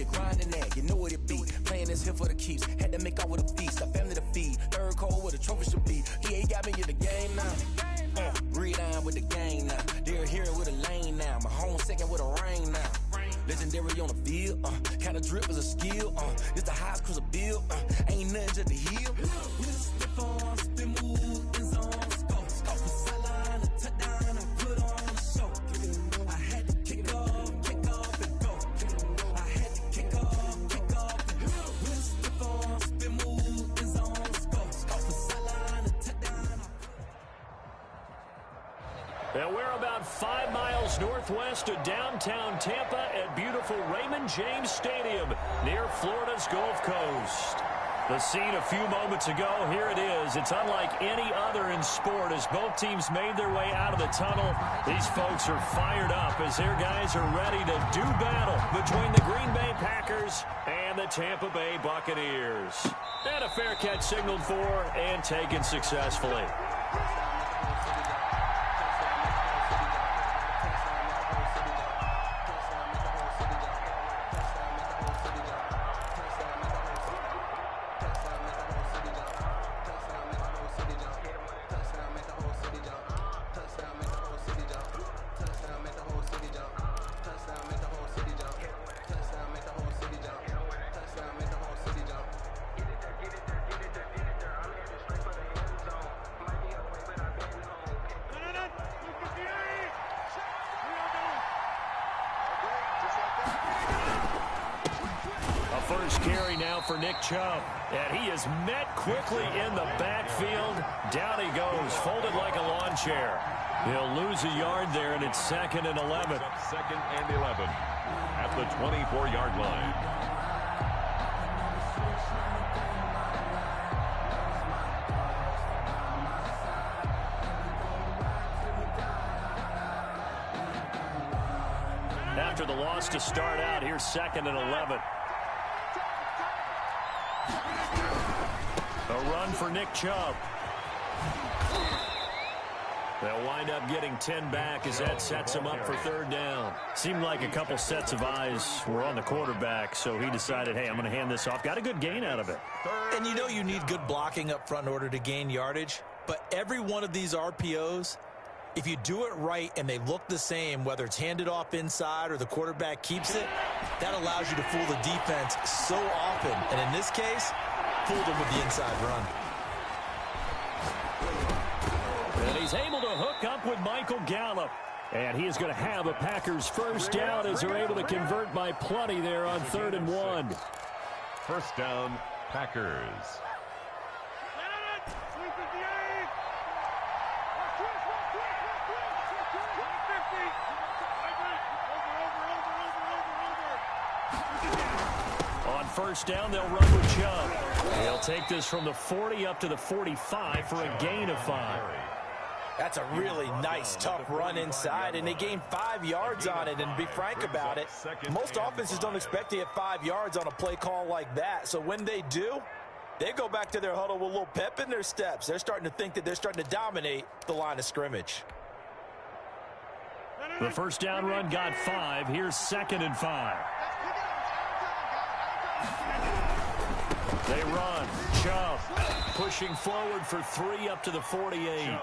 you're grinding that, you know what it be. Playing this here for the keeps, had to make out with a feast, a family to feed. Third cold where the trophy should be. He got me in the game now. Read on with the game now. They're here with a lane now. My home second with a rain now. Legendary on the field, kind of drip is a skill. This the highest cruiser bill, ain't nothing just the heel. Spit on, spin move, in zone, scope. From sideline to touchdown, I put on a show. I had to kick off and go. I had to kick off and go. Spit on, spin move, in zone, scope. From sideline to touchdown. And we're about 5 miles northwest of downtown Tampa at beautiful Raymond James Stadium near Florida's Gulf Coast. The scene a few moments ago, here it is. It's unlike any other in sport as both teams made their way out of the tunnel. These folks are fired up as their guys are ready to do battle between the Green Bay Packers and the Tampa Bay Buccaneers. And a fair catch signaled for and taken successfully. First carry now for Nick Chubb. And he is met quickly in the backfield. Down he goes, folded like a lawn chair. He'll lose a yard there, and it's 2nd and 11. Second and 11 at the 24-yard line. After the loss to start out, here's 2nd and 11. A run for Nick Chubb. They'll wind up getting 10 back as that sets him up for 3rd down. Seemed like a couple sets of eyes were on the quarterback, so he decided, hey, I'm going to hand this off. Got a good gain out of it. And you know you need good blocking up front in order to gain yardage, but every one of these RPOs, if you do it right and they look the same, whether it's handed off inside or the quarterback keeps it, that allows you to fool the defense so often. And in this case, fooled him with the inside run. And he's able to hook up with Michael Gallup. And he is going to have a Packers first down as they're able to convert by plenty there on 3rd and 1. First down, Packers. On first down, they'll run with Chubb. They'll take this from the 40 up to the 45 for a gain of 5. That's a really nice, tough run inside, and they gained 5 yards on it. And to be frank about it, most offenses don't expect to get 5 yards on a play call like that. So when they do, they go back to their huddle with a little pep in their steps. They're starting to think that they're starting to dominate the line of scrimmage. The first down run got 5. Here's 2nd and 5. They run. Chubb pushing forward for 3 up to the 48. Again,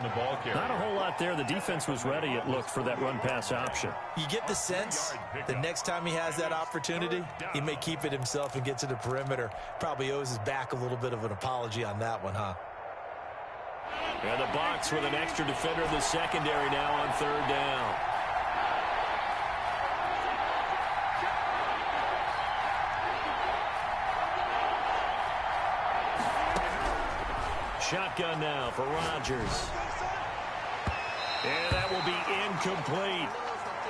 the ball carrier. Not a whole lot there. The defense was ready, it looked, for that run-pass option. You get the sense the next time he has that opportunity, he may keep it himself and get to the perimeter. Probably owes his back a little bit of an apology on that one, huh? And the Bucs with an extra defender in the secondary now on 3rd down. Shotgun now for Rodgers. And that will be incomplete.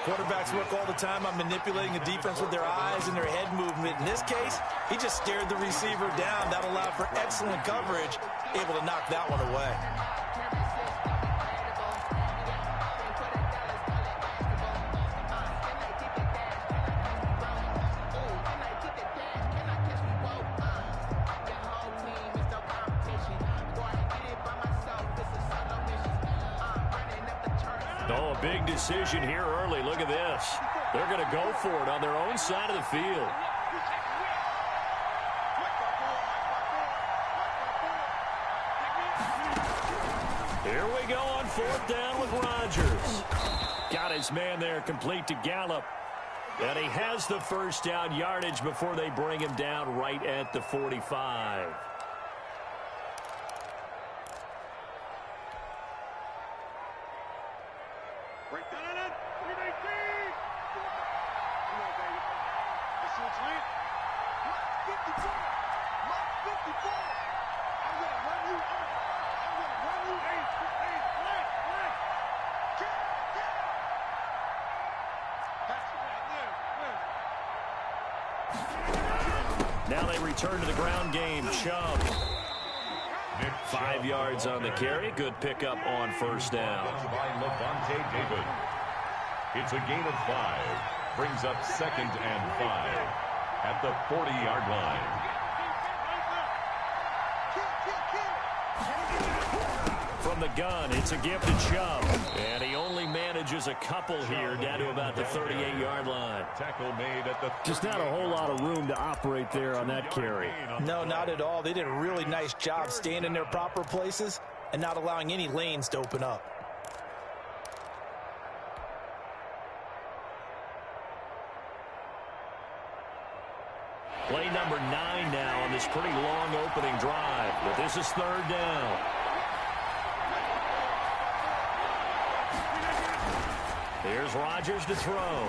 Quarterbacks work all the time on manipulating the defense with their eyes and their head movement. In this case, he just stared the receiver down. That allowed for excellent coverage, able to knock that one away. Oh, a big decision here early. Look at this. They're going to go for it on their own side of the field. Here we go on fourth down with Rodgers. Got his man there complete to Gallup. And he has the first down yardage before they bring him down right at the 45. Now they return to the ground game. Chubb. 5 yards on the carry. Good pickup on first down. It's a gain of 5. Brings up 2nd and 5 at the 40-yard line. From the gun, it's a gift to Chubb. And he only manages a couple here down to about the 38-yard line. Tackle made at the just not a whole lot of room to operate there on that carry. No, not at all. They did a really nice job staying in their proper places and not allowing any lanes to open up. Play number 9 now on this pretty long opening drive. But this is third down. Here's Rodgers to throw.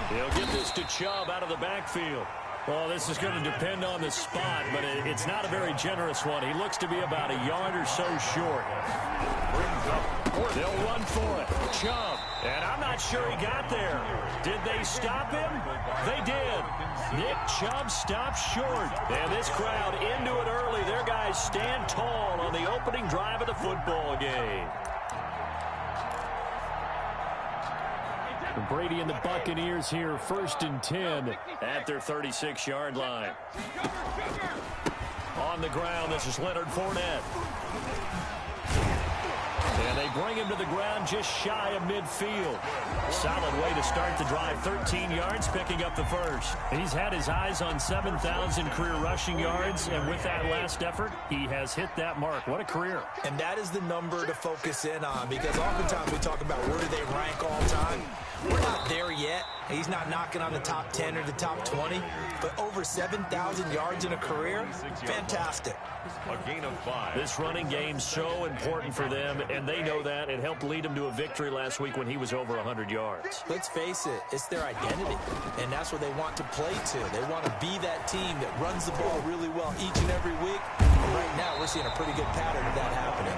He'll get this to Chubb out of the backfield. Well, this is going to depend on the spot, but it's not a very generous one. He looks to be about a yard or so short. They'll run for it. Chubb. And I'm not sure he got there. Did they stop him? They did. Nick Chubb stopped short. And this crowd into it early. Their guys stand tall on the opening drive of the football game. Brady and the Buccaneers here, 1st and 10 at their 36-yard line. On the ground, this is Leonard Fournette. And they bring him to the ground just shy of midfield. Solid way to start the drive. 13 yards, picking up the first. He's had his eyes on 7,000 career rushing yards, and with that last effort, he has hit that mark. What a career. And that is the number to focus in on, because oftentimes we talk about where do they rank all time. We're not there yet. He's not knocking on the top 10 or the top 20, but over 7,000 yards in a career, fantastic. A gain of 5. This running game's so important for them, and they know that. It helped lead them to a victory last week when he was over 100 yards. Let's face it, it's their identity, and that's what they want to play to. They want to be that team that runs the ball really well each and every week. And right now, we're seeing a pretty good pattern of that happening.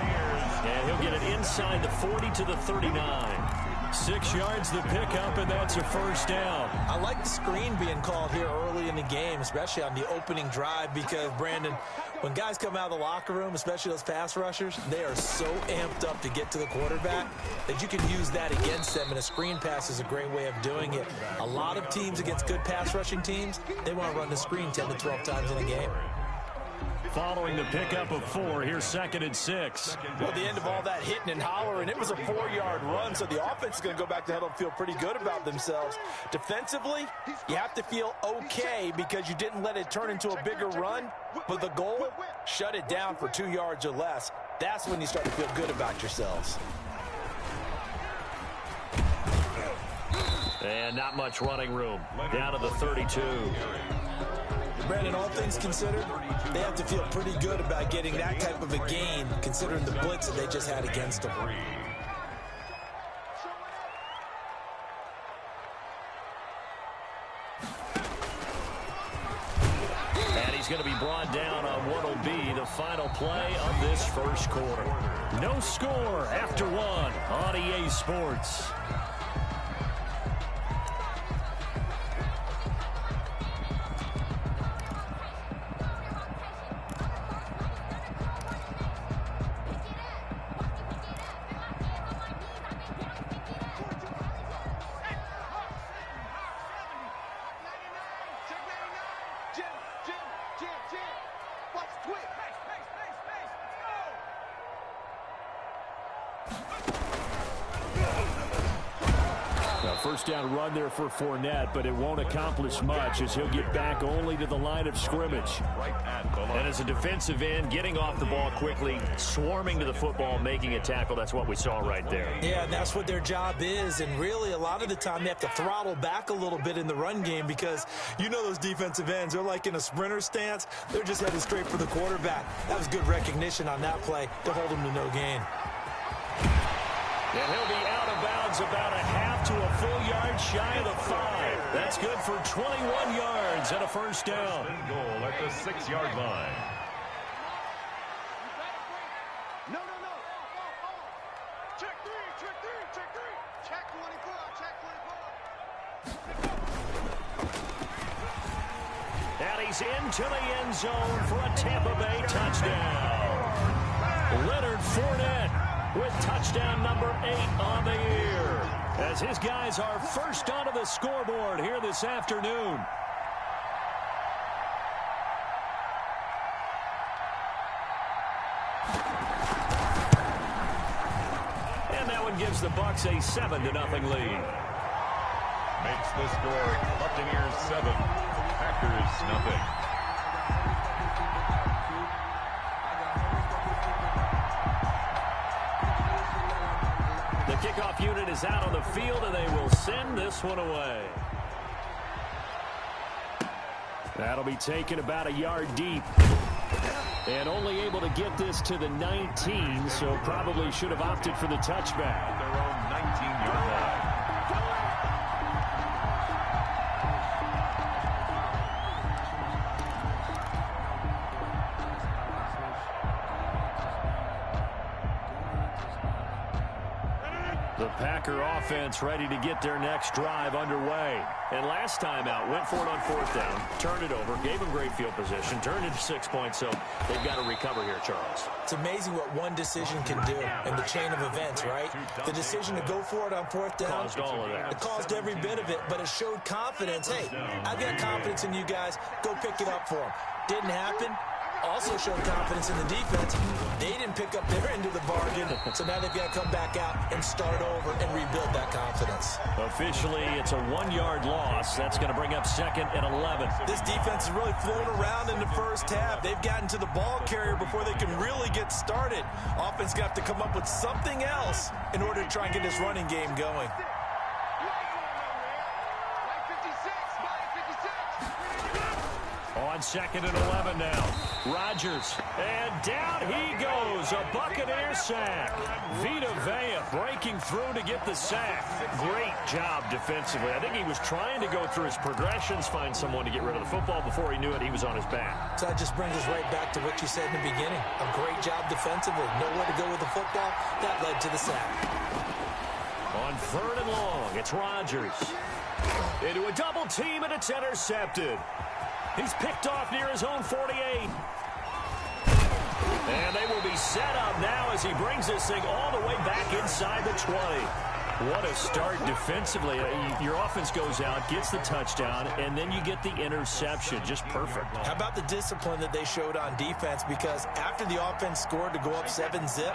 And he'll get it inside the 40 to the 39. 6 yards the pickup, and that's a first down. I like the screen being called here early in the game, especially on the opening drive, because, Brandon, when guys come out of the locker room, especially those pass rushers, they are so amped up to get to the quarterback that you can use that against them, and a screen pass is a great way of doing it. A lot of teams against good pass rushing teams, they want to run the screen 10 to 12 times in a game. Following the pickup of 4, here's 2nd and 6. Well, the end of all that hitting and hollering, it was a 4-yard run, so the offense is going to go back to huddle and feel pretty good about themselves. Defensively, you have to feel okay because you didn't let it turn into a bigger run, but the goal, shut it down for 2 yards or less. That's when you start to feel good about yourselves. And not much running room. Down to the 32. Brandon, all things considered, they have to feel pretty good about getting that type of a gain, considering the blitz that they just had against them. And he's going to be brought down on what will be the final play of this first quarter. No score after 1 on EA Sports. First down run there for Fournette, but it won't accomplish much as he'll get back only to the line of scrimmage. And as a defensive end, getting off the ball quickly, swarming to the football, making a tackle, that's what we saw right there. Yeah, and that's what their job is. And really, a lot of the time, they have to throttle back a little bit in the run game because you know those defensive ends, they're like in a sprinter stance. They're just headed straight for the quarterback. That was good recognition on that play to hold him to no gain. And he'll be out of bounds about a half to a full yard shy of the 5. That's good for 21 yards and a first down. Goal at the 6-yard line. No. Check three. Check 24. And he's into the end zone for a Tampa Bay touchdown. Leonard Fournette with touchdown number 8 on the year, as his guys are first onto the scoreboard here this afternoon. And that one gives the Bucs a 7-0 lead. Makes the score Buccaneers 7, Packers nothing. The kickoff unit is out on the field, and they will send this one away. That'll be taken about a yard deep. And only able to get this to the 19, so probably should have opted for the touchback. Their own 19-yard line. The Packer offense ready to get their next drive underway. And last time out, went for it on 4th down, turned it over, gave them great field position, turned it to 6 points, so they've got to recover here, Charles. It's amazing what one decision can do in the chain of events, right? The decision to go for it on 4th down. Caused all of that. It caused every bit of it, but it showed confidence. Hey, I've got confidence in you guys. Go pick it up for them. Didn't happen. Also showed confidence in the defense. They didn't pick up their end of the bargain, so now they've got to come back out and start over and rebuild that confidence. Officially, it's a 1-yard loss. That's going to bring up 2nd and 11. This defense has really flown around in the first half. They've gotten to the ball carrier before they can really get started. Offense got to come up with something else in order to try and get this running game going. On 2nd and 11 now. Rodgers. And down he goes. A Buccaneer sack. Vita Vea breaking through to get the sack. Great job defensively. I think he was trying to go through his progressions, find someone to get rid of the football. Before he knew it, he was on his back. So that just brings us right back to what you said in the beginning. A great job defensively. Nowhere to go with the football. That led to the sack. On 3rd and long, it's Rodgers. Into a double team, and it's intercepted. He's picked off near his own 48. And they will be set up now as he brings this thing all the way back inside the 20. What a start defensively. Your offense goes out, gets the touchdown, and then you get the interception. Just perfect. How about the discipline that they showed on defense? Because after the offense scored to go up 7-zip,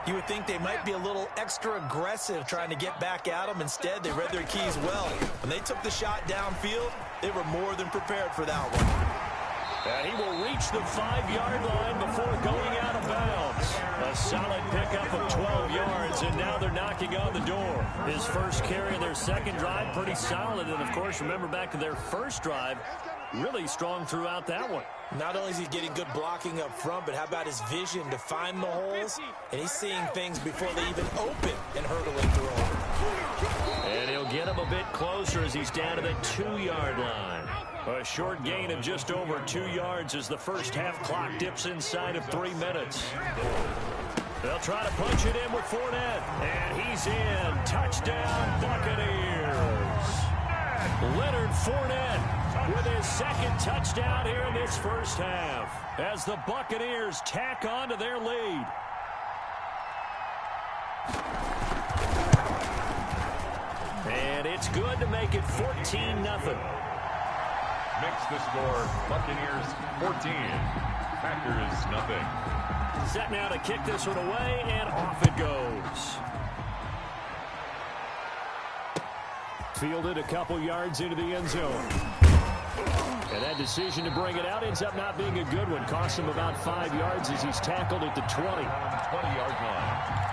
you would think they might be a little extra aggressive trying to get back at them. Instead, they read their keys well. When they took the shot downfield, they were more than prepared for that one. And he will reach the 5-yard line before going out of bounds. A solid pickup of 12 yards, and now they're knocking on the door. His first carry of their second drive, pretty solid. And, of course, remember back to their first drive, really strong throughout that one. Not only is he getting good blocking up front, but how about his vision to find the holes? And he's seeing things before they even open and hurdling through them. And he'll get him a bit closer as he's down to the 2-yard line. A short gain of just over 2 yards as the first half clock dips inside of 3 minutes. They'll try to punch it in with Fournette. And he's in. Touchdown, Buccaneers. Leonard Fournette with his second touchdown here in this first half as the Buccaneers tack on to their lead. And it's good to make it 14-0. Makes the score Buccaneers 14, Packers nothing. Set now to kick this one away, and off it goes. Fielded a couple yards into the end zone. And that decision to bring it out ends up not being a good one. Costs him about 5 yards as he's tackled at the 20. 20-yard line.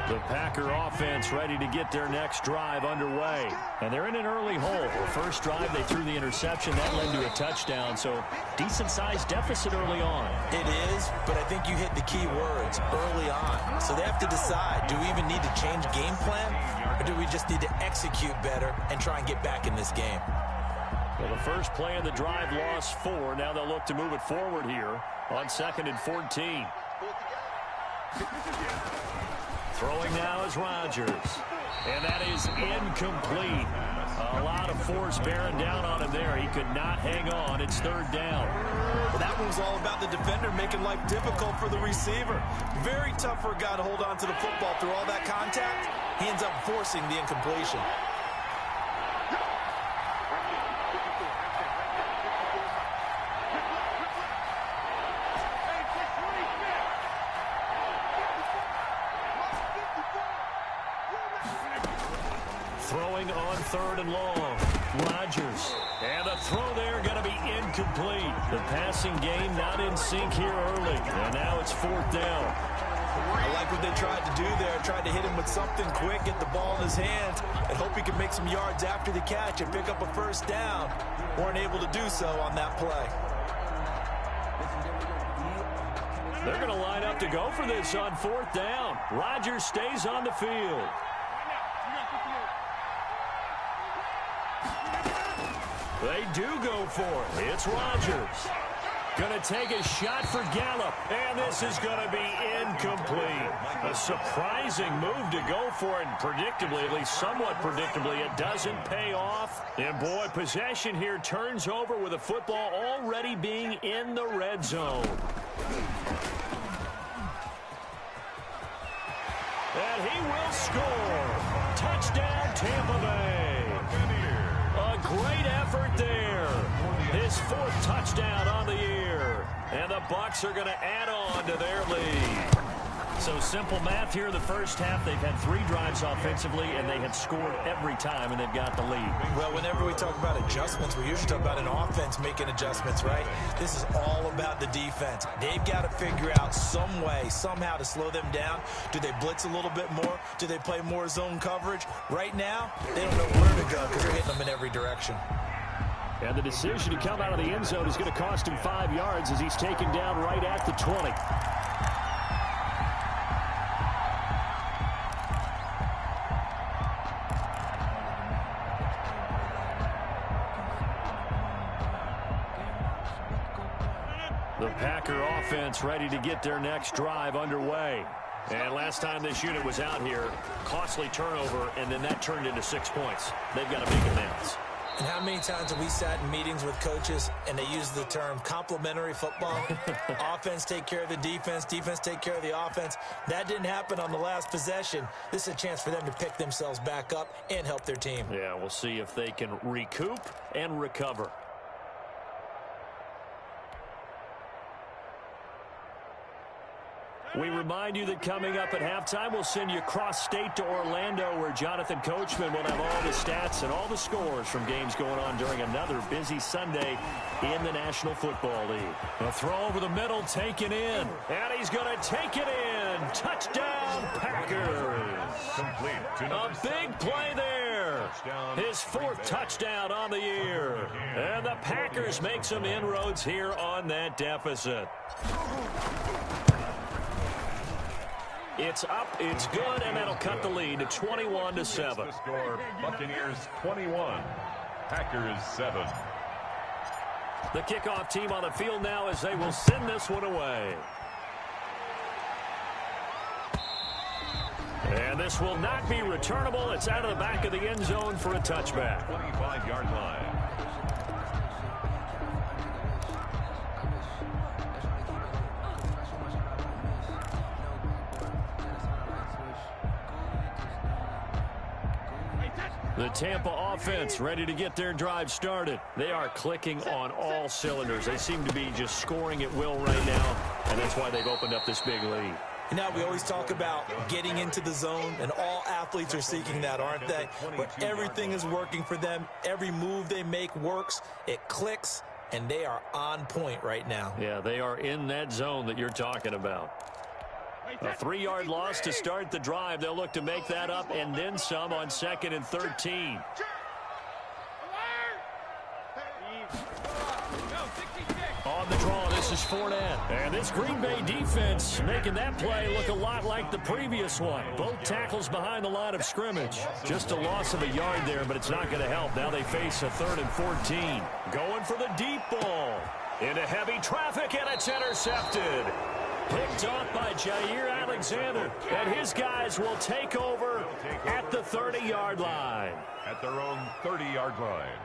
The Packer offense ready to get their next drive underway. And they're in an early hole. The first drive, they threw the interception. That led to a touchdown. So decent-sized deficit early on. It is, but I think you hit the key words early on. So they have to decide, do we even need to change game plan? Or do we just need to execute better and try and get back in this game? Well, the first play of the drive lost 4. Now they'll look to move it forward here on 2nd and 14. Throwing now is Rodgers. And that is incomplete. A lot of force bearing down on him there. He could not hang on. It's 3rd down. Well, that one was all about the defender making life difficult for the receiver. Very tough for a guy to hold on to the football through all that contact. He ends up forcing the incompletion. Throwing on 3rd and long. Rodgers. And the throw there going to be incomplete. The passing game not in sync here early. And now it's 4th down. I like what they tried to do there. Tried to hit him with something quick, get the ball in his hands, and hope he could make some yards after the catch and pick up a 1st down. Weren't able to do so on that play. They're going to line up to go for this on 4th down. Rodgers stays on the field. They do go for it. It's Rodgers. Going to take a shot for Gallup. And this is going to be incomplete. A surprising move to go for it. And predictably, at least somewhat predictably, it doesn't pay off. And boy, possession here turns over with the football already being in the red zone. And he will score. Touchdown, Tampa Bay. A great effort there. His 4th touchdown on the year. And the Bucs are going to add on to their lead. So simple math here in the first half. They've had 3 drives offensively, and they have scored every time, and they've got the lead. Well, whenever we talk about adjustments, we usually talk about an offense making adjustments, right? This is all about the defense. They've got to figure out some way, somehow to slow them down. Do they blitz a little bit more? Do they play more zone coverage? Right now, they don't know where to go because they're hitting them in every direction. And the decision to come out of the end zone is going to cost him 5 yards as he's taken down right at the 20. The Packer offense ready to get their next drive underway. And last time this unit was out here, costly turnover, and then that turned into 6 points. They've got to make amends. And how many times have we sat in meetings with coaches and they use the term complementary football? Offense take care of the defense, defense take care of the offense. That didn't happen on the last possession. This is a chance for them to pick themselves back up and help their team. Yeah, we'll see if they can recoup and recover. We remind you that coming up at halftime, we'll send you cross-state to Orlando, where Jonathan Coachman will have all the stats and all the scores from games going on during another busy Sunday in the National Football League. A throw over the middle, taken in, and he's going to take it in. Touchdown, Packers. Complete. A big play there. His 4th touchdown on the year. And the Packers make some inroads here on that deficit. It's up, it's good, and that'll cut the lead to 21-7. The score, Buccaneers 21, Packers 7. The kickoff team on the field now as they will send this one away. And this will not be returnable. It's out of the back of the end zone for a touchback. 25-yard line. The Tampa offense ready to get their drive started. They are clicking on all cylinders. They seem to be just scoring at will right now. and that's why they've opened up this big lead. You know, we always talk about getting into the zone, and all athletes are seeking that, aren't they? Where everything is working for them. Every move they make works. It clicks, and they are on point right now. Yeah, they are in that zone that you're talking about. A 3-yard loss to start the drive. They'll look to make that up and then some on 2nd and 13. On the draw, this is Fournette. And this Green Bay defense making that play look a lot like the previous one. Both tackles behind the line of scrimmage. Just a loss of a yard there, but it's not going to help. Now they face a 3rd and 14. Going for the deep ball. Into heavy traffic, and it's intercepted. Picked off by Jair Alexander. And his guys will take over at the 30-yard line. At their own 30-yard line.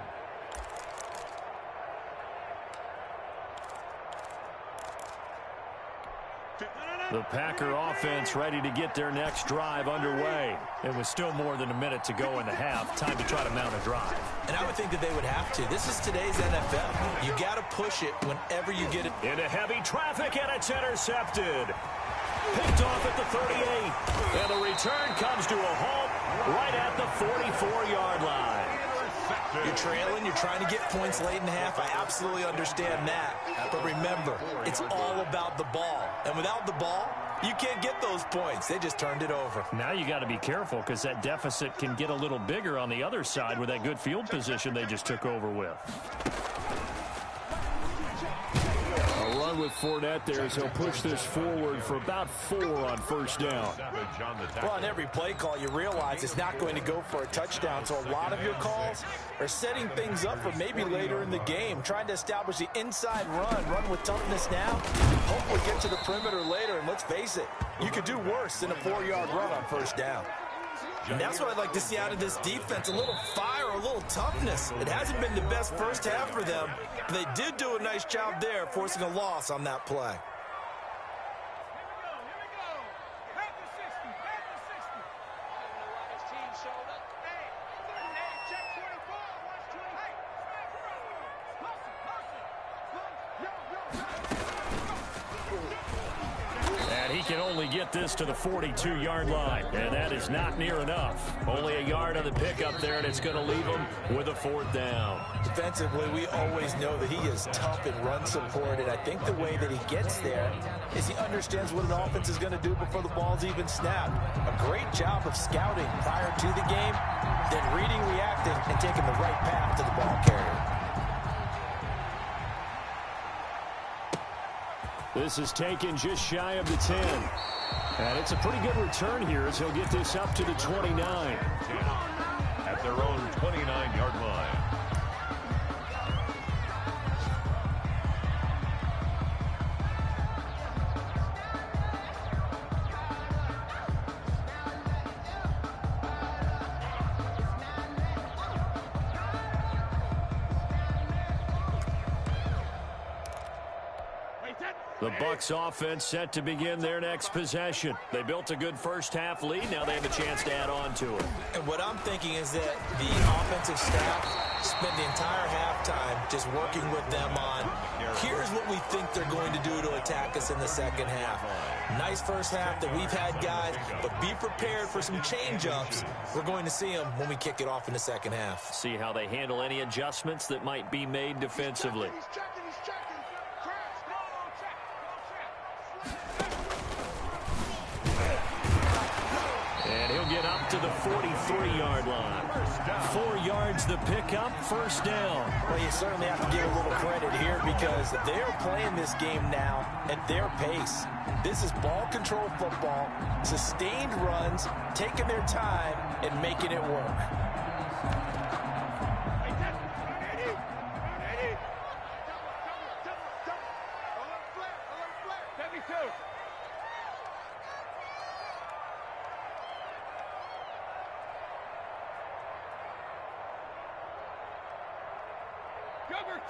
The Packer offense ready to get their next drive underway. It was still more than a minute to go in the half. Time to try to mount a drive. And I would think that they would have to. This is today's NFL. You got to push it whenever you get it. Into heavy traffic, and it's intercepted. Picked off at the 38. And the return comes to a halt right at the 44-yard line. You're trailing, you're trying to get points late in the half. I absolutely understand that. But remember, it's all about the ball. And without the ball, you can't get those points. They just turned it over. Now you got to be careful because that deficit can get a little bigger on the other side with that good field position they just took over with. A run with Fournette there as he'll push this forward for about 4 on 1st down. Well, on every play call, you realize it's not going to go for a touchdown. So a lot of your calls are setting things up for maybe later in the game, trying to establish the inside run with toughness now. Hopefully get to the perimeter later, and let's face it, you could do worse than a 4-yard run on 1st down. And that's what I'd like to see out of this defense, a little fire, a little toughness. It hasn't been the best first half for them, but they did do a nice job there, forcing a loss on that play. Can only get this to the 42-yard line, and that is not near enough. Only a yard on the pickup there, and it's going to leave him with a 4th down. Defensively, we always know that he is tough in run support, and I think the way that he gets there is he understands what an offense is going to do before the ball's even snapped. A great job of scouting prior to the game, then reading, reacting, and taking the right path to the ball carrier. This is taken just shy of the 10. And it's a pretty good return here as he'll get this up to the 29. At their own 29-yard line. The Bucs offense set to begin their next possession. They built a good first half lead. Now they have a chance to add on to it. And what I'm thinking is that the offensive staff spent the entire halftime just working with them on, here's what we think they're going to do to attack us in the second half. Nice first half that we've had, guys, but be prepared for some change-ups. We're going to see them when we kick it off in the second half. See how they handle any adjustments that might be made defensively. And he'll get up to the 43-yard line. 4 yards the pickup, 1st down. Well, you certainly have to give a little credit here because they're playing this game now at their pace. This is ball control football, sustained runs, taking their time and making it work.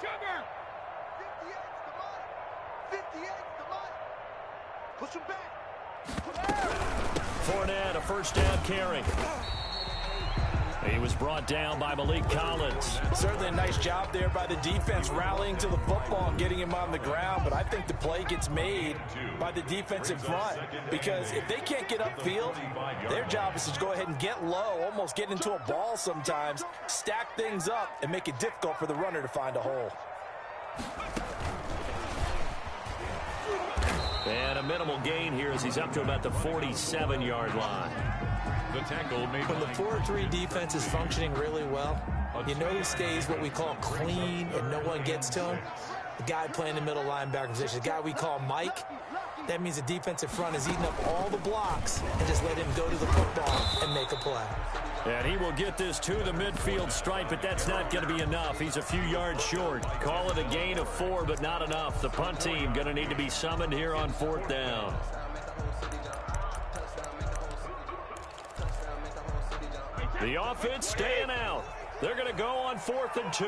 Jumper! 58, come on! Push him back! Fournette, a 1st down carry. He was brought down by Malik Collins. Certainly a nice job there by the defense rallying to the football and getting him on the ground, but I think the play gets made by the defensive front because if they can't get upfield, their job is to go ahead and get low, almost get into a ball sometimes, stack things up, and make it difficult for the runner to find a hole. And a minimal gain here as he's up to about the 47-yard line. The tackle made when the 4-3 defense is functioning really well, you know who stays what we call clean and no one gets to him? The guy playing the middle linebacker position, the guy we call Mike. That means the defensive front is eating up all the blocks and just let him go to the football and make a play. And he will get this to the midfield stripe, but that's not going to be enough. He's a few yards short. Call it a gain of 4, but not enough. The punt team going to need to be summoned here on 4th down. The offense staying out. They're going to go on 4th and 2.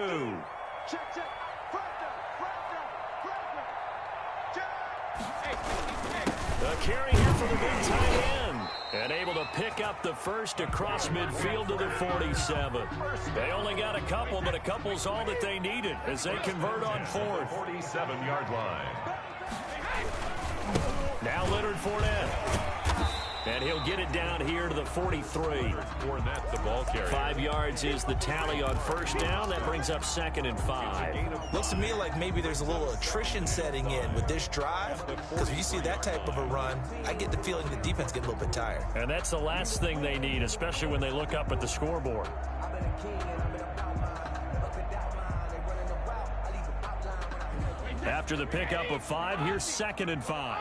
The carry here for the big tight end. And able to pick up the first across midfield to the 47. They only got a couple, but a couple's all that they needed as they convert on 4th. 47-yard line. Now Leonard Fournette. And he'll get it down here to the 43. Fournette, the ball carrier. 5 yards is the tally on 1st down. That brings up 2nd and 5. Looks to me like maybe there's a little attrition setting in with this drive. Because when you see that type of a run, I get the feeling the defense gets a little bit tired. And that's the last thing they need, especially when they look up at the scoreboard. After the pickup of 5, here's 2nd and 5.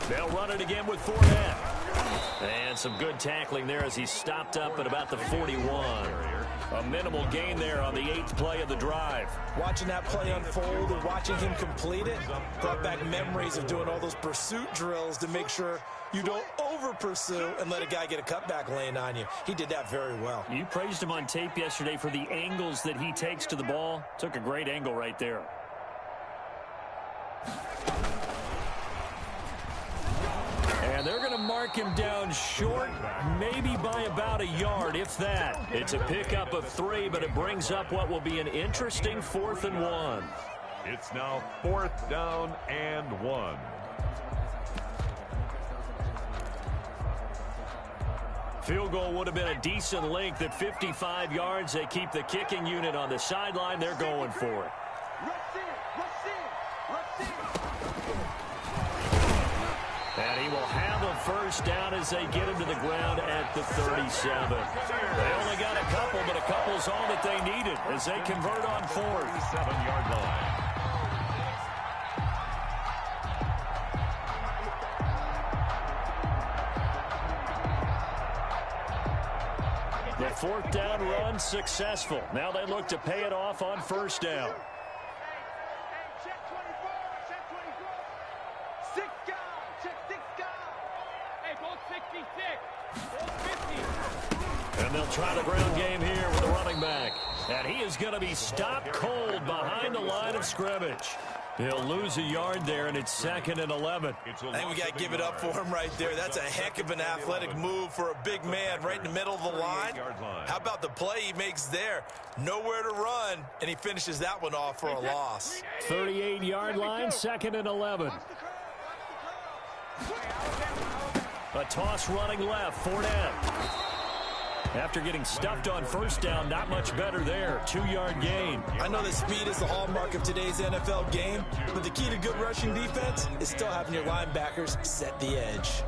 They'll run it again with Fournette. And some good tackling there as he stopped up at about the 41. A minimal gain there on the 8th play of the drive. Watching that play unfold and watching him complete it brought back memories of doing all those pursuit drills to make sure you don't over-pursue and let a guy get a cutback lane on you. He did that very well. You praised him on tape yesterday for the angles that he takes to the ball. Took a great angle right there. And they're going to mark him down short, maybe by about a yard, if that. It's a pickup of 3, but it brings up what will be an interesting 4th and 1. It's now 4th down and 1. Field goal would have been a decent length at 55 yards. They keep the kicking unit on the sideline. They're going for it. And he will have a 1st down as they get him to the ground at the 37. They only got a couple, but a couple's all that they needed as they convert on 4th. 7-yard line. The 4th down run successful. Now they look to pay it off on 1st down. And they'll try the ground game here with the running back. And he is going to be stopped cold behind the line of scrimmage. He'll lose a yard there, and it's 2nd and 11. I think we got to give it up for him right there. That's a heck of an athletic move for a big man right in the middle of the line. How about the play he makes there? Nowhere to run, and he finishes that one off for a loss. 38-yard line, 2nd and 11. A toss running left, Fournette. After getting stuffed on 1st down, not much better there. 2-yard gain. I know that speed is the hallmark of today's NFL game, but the key to good rushing defense is still having your linebackers set the edge.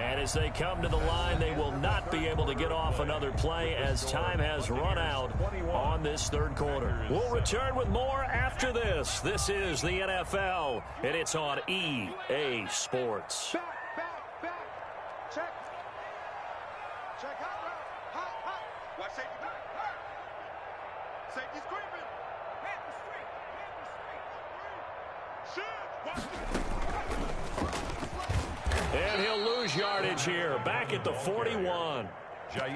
And as they come to the line, they will not be able to get off another play as time has run out on this third quarter. We'll return with more after this. This is the NFL, and it's on EA Sports. Back. Check. Check hot. Watch safety back. Safety's creeping. Hit the street. Shoot. And he'll lose yardage here, back at the 41.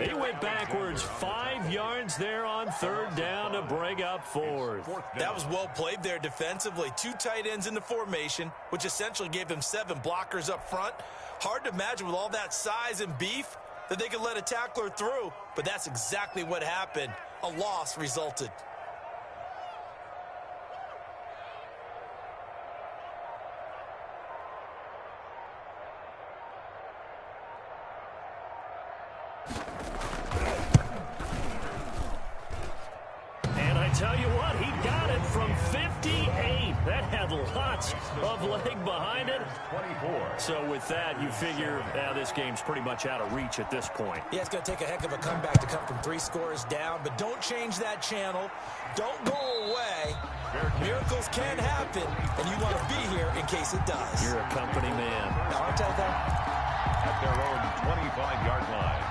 He went backwards 5 yards there on third down to bring up fourth. That was well played there defensively. 2 tight ends in the formation, which essentially gave him 7 blockers up front. Hard to imagine with all that size and beef that they could let a tackler through, but that's exactly what happened. A loss resulted. Tell you what, he got it from 58. That had lots of leg behind it. 24. So with that, you figure this game's pretty much out of reach at this point. Yeah, it's going to take a heck of a comeback to come from 3 scores down, but don't change that channel. Don't go away. Miracles can happen, and you want to be here in case it does. You're a company man. Aren't I, though? At their own 25-yard line.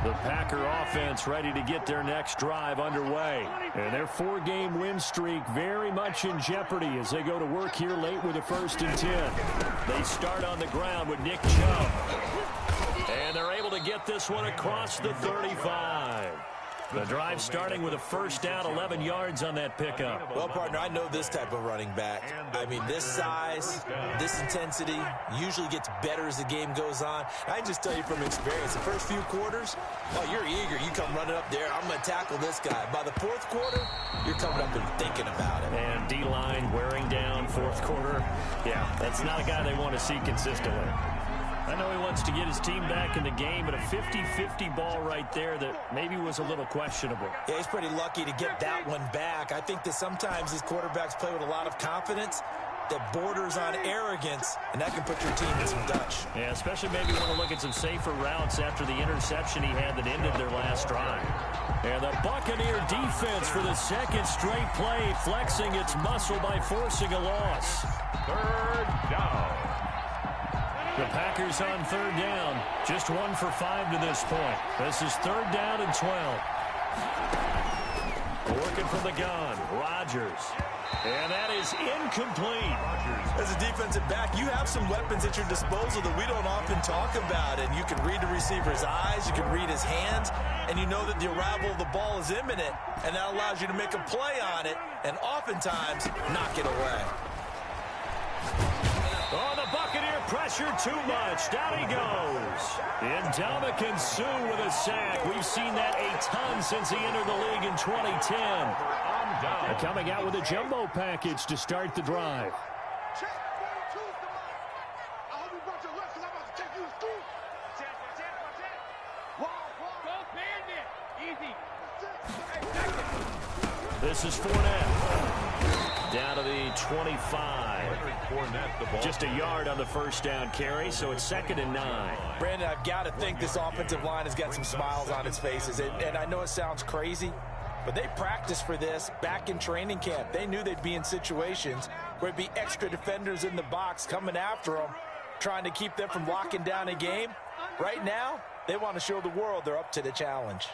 The Packer offense ready to get their next drive underway. And their 4-game win streak very much in jeopardy as they go to work here late with a 1st and 10. They start on the ground with Nick Chubb. And they're able to get this one across the 35. The drive starting with a 1st down, 11 yards on that pickup. Well, partner, I know this type of running back. I mean, this size, this intensity usually gets better as the game goes on. I can just tell you from experience, the first few quarters, oh, you're eager. You come running up there, I'm going to tackle this guy. By the 4th quarter, you're coming up and thinking about it. And D-line wearing down 4th quarter. Yeah, that's not a guy they want to see consistently. I know he wants to get his team back in the game, but a 50-50 ball right there that maybe was a little questionable. Yeah, he's pretty lucky to get that one back. I think that sometimes these quarterbacks play with a lot of confidence that borders on arrogance, and that can put your team in some Dutch. Yeah, especially maybe want to look at some safer routes after the interception he had that ended their last drive. And the Buccaneer defense for the 2nd straight play, flexing its muscle by forcing a loss. 3rd down. The Packers on 3rd down, just 1 for 5 to this point. This is 3rd down and 12. Working from the gun, Rodgers. And that is incomplete. As a defensive back, you have some weapons at your disposal that we don't often talk about. And you can read the receiver's eyes, you can read his hands, and you know that the arrival of the ball is imminent. And that allows you to make a play on it and oftentimes knock it away. Oh, the Buccaneer pressure too much. Down he goes. Ndamukong Suh with a sack. We've seen that a ton since he entered the league in 2010. Coming out with a jumbo package to start the drive. Check. 42's the mark. I hope you brought your left because I'm about to take you to school. Check. Go, bandit. Easy. This is Fournette. Down to the 25. Just a yard on the 1st down carry, so it's 2nd and 9. Brandon, I've got to think this offensive line has got some smiles on its faces. And I know it sounds crazy, but they practiced for this back in training camp. They knew they'd be in situations where it'd be extra defenders in the box coming after them, trying to keep them from locking down a game. Right now, they want to show the world they're up to the challenge.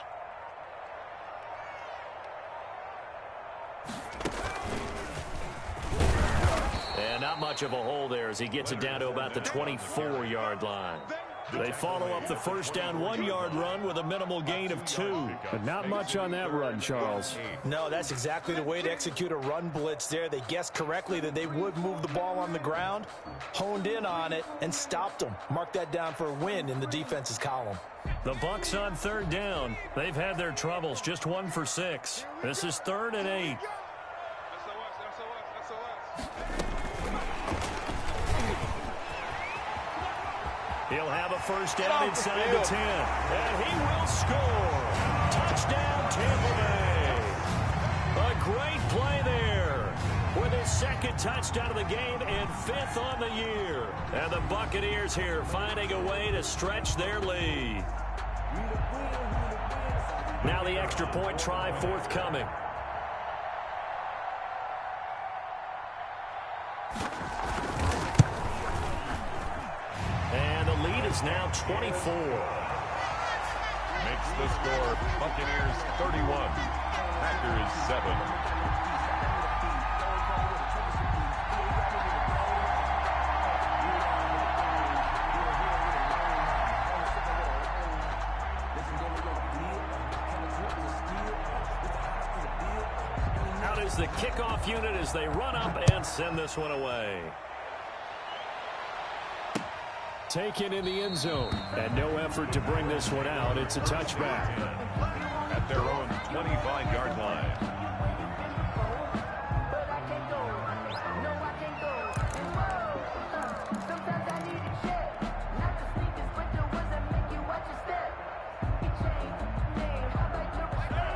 And not much of a hole there as he gets it down to about the 24-yard line. They follow up the 1st down 1-yard run with a minimal gain of 2. But not much on that run, Charles. No, that's exactly the way to execute a run blitz there. They guessed correctly that they would move the ball on the ground, honed in on it, and stopped them. Mark that down for a win in the defense's column. The Bucs on 3rd down. They've had their troubles, just 1 for 6. This is 3rd and 8. He'll have a 1st down inside the 10. And he will score. Touchdown, Tampa Bay. A great play there with his second touchdown of the game and 5th on the year. And the Buccaneers here finding a way to stretch their lead. Now the extra point try forthcoming. And the lead is now 24. Makes the score Buccaneers 31, Packers 7. Out is the kickoff unit as they run up and send this one away. Taken in the end zone. And no effort to bring this one out. It's a touchback. At their own 25-yard line.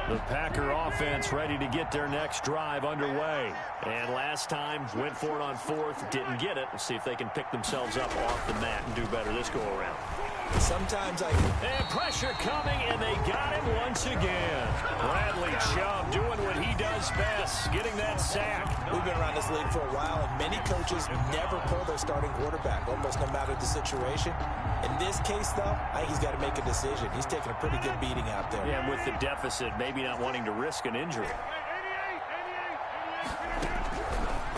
The Packer offense ready to get their next drive underway. And last time, went for it on 4th, didn't get it. Let's see if they can pick themselves up off the mat and do better this go-around. Sometimes And pressure coming, and they got him once again. Bradley Chubb doing what he does best, getting that sack. We've been around this league for a while, and many coaches never pull their starting quarterback, almost no matter the situation. In this case, though, I think he's got to make a decision. He's taking a pretty good beating out there. Yeah, with the deficit, maybe not wanting to risk an injury.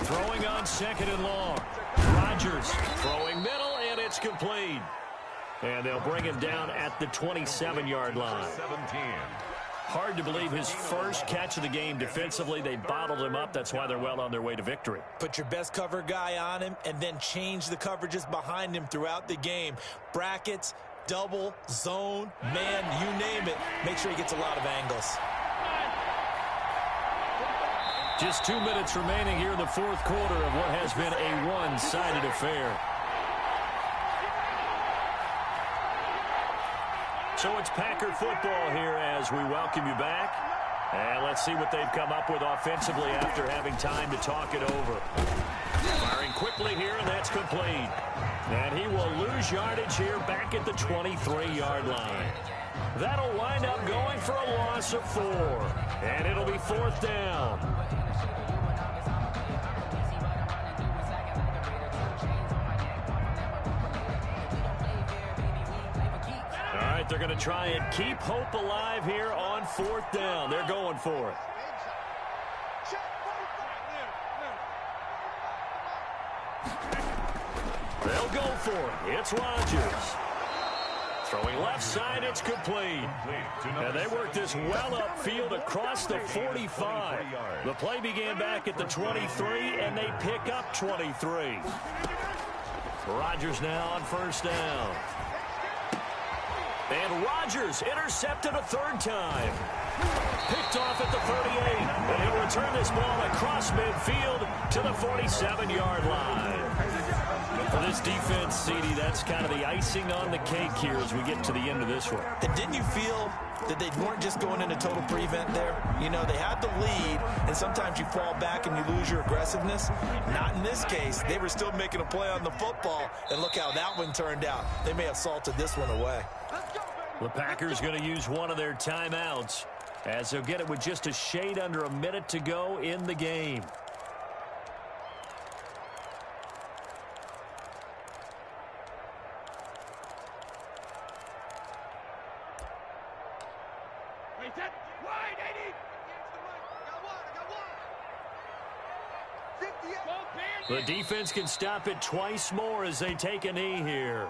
Throwing on 2nd and long. Rodgers throwing middle, and it's complete. And they'll bring him down at the 27-yard line. 17. Hard to believe his first catch of the game defensively. They bottled him up. That's why they're well on their way to victory. Put your best cover guy on him and then change the coverages behind him throughout the game. Brackets, double, zone, man, you name it. Make sure he gets a lot of angles. Just 2 minutes remaining here in the 4th quarter of what has been a one-sided affair. So it's Packer football here as we welcome you back. And let's see what they've come up with offensively after having time to talk it over. Firing quickly here, and that's complete. And he will lose yardage here back at the 23-yard line. That'll wind up going for a loss of 4. And it'll be 4th down. All right, they're going to try and keep hope alive here on 4th down. They're going for it. They'll go for it. It's Rodgers. Throwing left side, it's complete. And they work this well upfield across the 45. The play began back at the 23, and they pick up 23. Rodgers now on 1st down. And Rodgers intercepted a 3rd time. Picked off at the 38. And he'll return this ball across midfield to the 47-yard line. For this defense, CD, that's kind of the icing on the cake here as we get to the end of this one. And didn't you feel that they weren't just going into total prevent there? You know, they had the lead, and sometimes you fall back and you lose your aggressiveness. Not in this case. They were still making a play on the football, and look how that one turned out. They may have salted this one away. The Packers going to use one of their timeouts as they'll get it with just a shade under a minute to go in the game. The defense can stop it twice more as they take a knee here.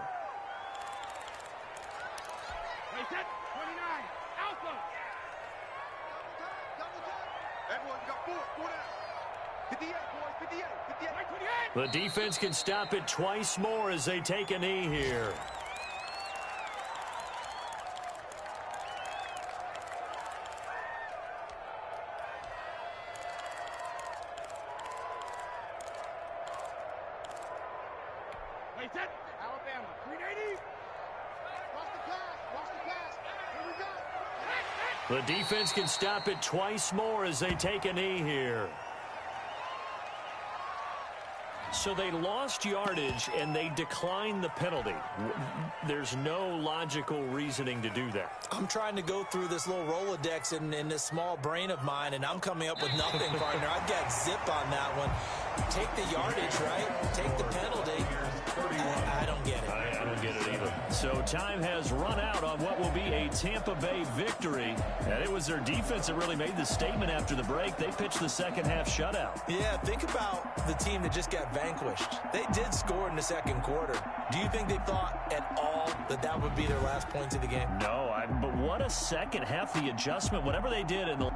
The defense can stop it twice more as they take a knee here. Alabama, 380. Watch the pass. Watch the pass. Here we go. The defense can stop it twice more as they take a knee here. So they lost yardage, and they declined the penalty. There's no logical reasoning to do that. I'm trying to go through this little Rolodex in this small brain of mine, and I'm coming up with nothing, partner. I've got zip on that one. Take the yardage, right? Take the penalty. I don't get it. I don't get it either. So time has run out on what will be a Tampa Bay victory. And it was their defense that really made the statement after the break. They pitched the second half shutout. Yeah, think about the team that just got vanquished. They did score in the second quarter. Do you think they thought at all that that would be their last points of the game? No, but what a second half, the adjustment, whatever they did in the